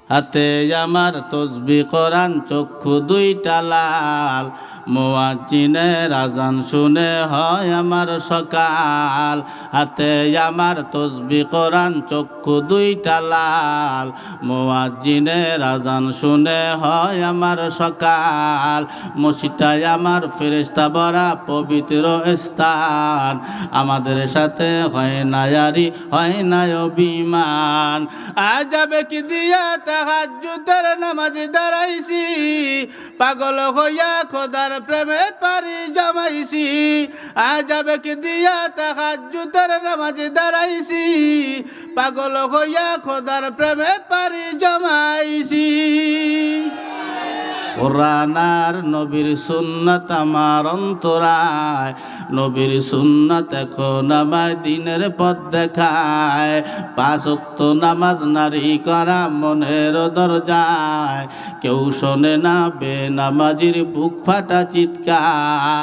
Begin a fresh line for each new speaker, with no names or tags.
হাতে আমার তসবিহ কোরআন, চক্ষু দুইটা লাল, মুয়াজ্জিনের আযান শুনে হয় আমার সকাল। হাতে আমার তসবিহ কোরআন, চক্ষু দুইটা লাল, মুয়াজ্জিনের আযান শুনে হয় আমার সকাল। মসজিদটাই আমার ফেরেশতা ভরা পবিত্র স্থান, আমাদের সাথে হয় না ইয়ারি, হয় না অভিমান। আজাবে কি দিয়া তাহাজ্জুদের নামাজ দাঁড়াইছি, পাগল হইয়া খোদার প্রেমে পারি জমাইছি। আজাবে কি দিয়া তাহাজ্জুদের নামাজ দাঁড়াইছি, পাগল হইয়া খোদার প্রেমে পারি জমাইছি। কোরআন আর নবীর সুন্নাত আমার অন্তরায়, নবীর সুন্নাত এখন আমায় দিনের পথ দেখায়। 5 ওয়াক্ত নামাজ নারী করা মনের দরজায়, কেউ শোনে না বেনামাজির বুক ফাটা চিৎকার।